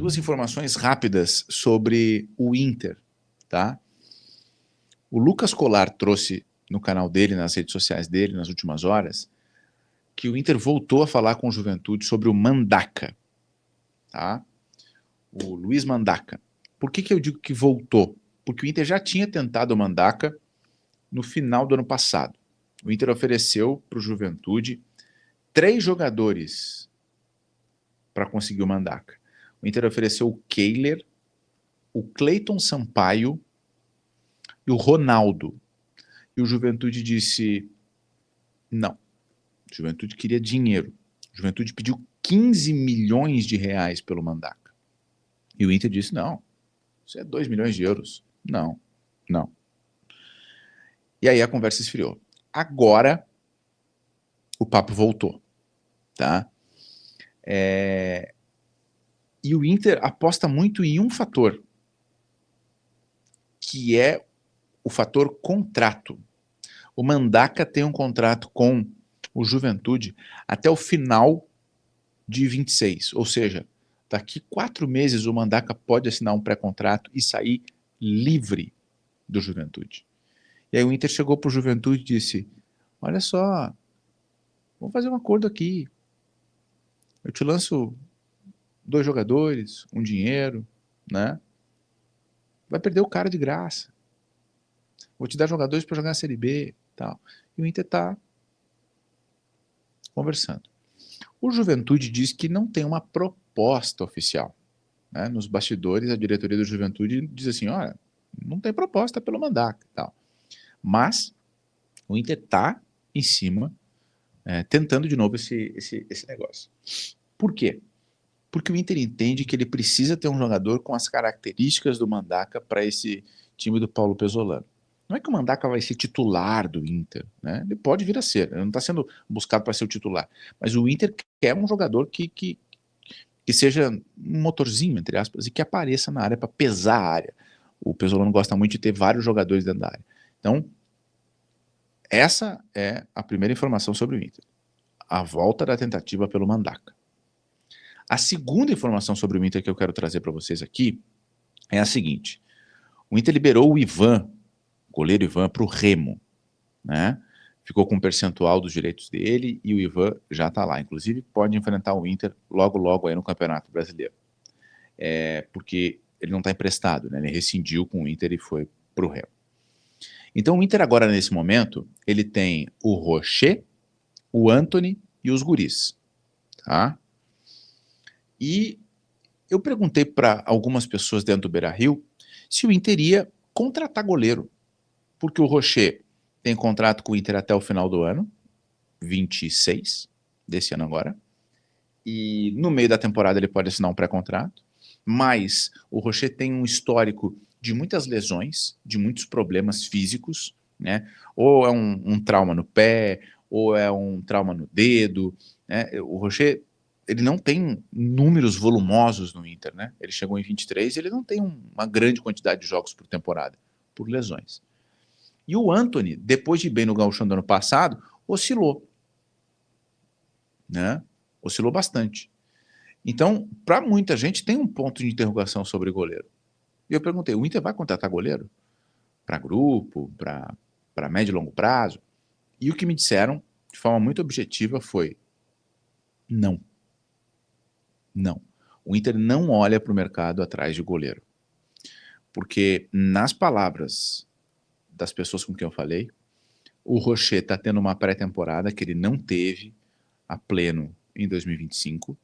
duas informações rápidas sobre o Inter, tá? O Lucas Colar trouxe no canal dele, nas redes sociais dele, nas últimas horas, que o Inter voltou a falar com o Juventude sobre o Mandaca, tá? O Luiz Mandaca. Por que eu digo que voltou? Porque o Inter já tinha tentado o Mandaca no final do ano passado. O Inter ofereceu para o Juventude 3 jogadores para conseguir o Mandaca. O Inter ofereceu o Kehler, o Cleiton Sampaio e o Ronaldo. E o Juventude disse não. O Juventude queria dinheiro. O Juventude pediu 15 milhões de reais pelo Mandaca. E o Inter disse não. Isso é 2 milhões de euros. Não, não. E aí a conversa esfriou. Agora o papo voltou, tá? E o Inter aposta muito em um fator, que é o fator contrato. O Mandaca tem um contrato com o Juventude até o final de 26, ou seja, daqui 4 meses o Mandaca pode assinar um pré-contrato e sair livre do Juventude. E aí o Inter chegou para o Juventude e disse, olha só, vamos fazer um acordo aqui, eu te lanço 2 jogadores, um dinheiro, né? Vai perder o cara de graça. Vou te dar jogadores para jogar na Série B, tal. E o Inter está conversando. O Juventude diz que não tem uma proposta oficial, né? Nos bastidores, a diretoria do Juventude diz assim, olha, não tem proposta pelo Mandaca, tal. Mas o Inter está em cima, tentando de novo esse negócio. Por quê? Porque o Inter entende que ele precisa ter um jogador com as características do Mandaca para esse time do Paulo Pesolano. Não é que o Mandaca vai ser titular do Inter, né? Ele pode vir a ser, ele não está sendo buscado para ser o titular, mas o Inter quer um jogador que seja um motorzinho, entre aspas, e que apareça na área para pesar a área. O Pesolano gosta muito de ter vários jogadores dentro da área. Então, essa é a primeira informação sobre o Inter. A volta da tentativa pelo Mandaca. A segunda informação sobre o Inter que eu quero trazer para vocês aqui é a seguinte. O Inter liberou o Ivan, o goleiro Ivan, para o Remo, né? Ficou com um percentual dos direitos dele e o Ivan já está lá. Inclusive, pode enfrentar o Inter logo aí no Campeonato Brasileiro. Porque ele não está emprestado, né? Ele rescindiu com o Inter e foi para o Remo. Então, o Inter agora, nesse momento, ele tem o Rocher, o Antony e os guris, tá? E eu perguntei para algumas pessoas dentro do Beira-Rio se o Inter ia contratar goleiro, porque o Rocher tem contrato com o Inter até o final do ano, 26, desse ano agora, e no meio da temporada ele pode assinar um pré-contrato, mas o Rocher tem um histórico de muitas lesões, de muitos problemas físicos, né? Ou é um trauma no pé, ou é um trauma no dedo, né? O Rocher, ele não tem números volumosos no Inter, né? Ele chegou em 23 e ele não tem uma grande quantidade de jogos por temporada, por lesões. E o Antony, depois de ir bem no Gauchão do ano passado, oscilou, né? Oscilou bastante. Então, para muita gente, tem um ponto de interrogação sobre goleiro. E eu perguntei, o Inter vai contratar goleiro? Para grupo, para médio e longo prazo? E o que me disseram, de forma muito objetiva, foi não. Não. O Inter não olha para o mercado atrás de goleiro. Porque, nas palavras das pessoas com quem eu falei, o Rocher está tendo uma pré-temporada que ele não teve a pleno em 2025,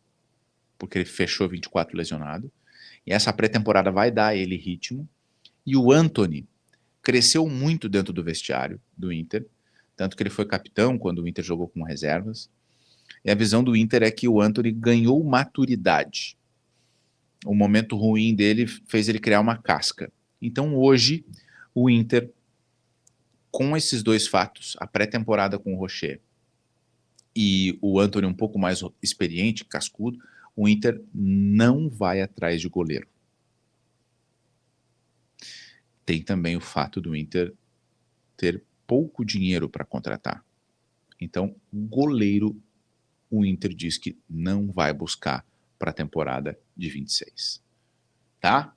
porque ele fechou 24 lesionado, e essa pré-temporada vai dar a ele ritmo, e o Antony cresceu muito dentro do vestiário do Inter, tanto que ele foi capitão quando o Inter jogou com reservas, e a visão do Inter é que o Antony ganhou maturidade. O momento ruim dele fez ele criar uma casca. Então hoje, o Inter, com esses 2 fatos, a pré-temporada com o Rocher e o Antony um pouco mais experiente, cascudo, o Inter não vai atrás de goleiro. Tem também o fato do Inter ter pouco dinheiro para contratar. Então, o Inter diz que não vai buscar para a temporada de 26. tá?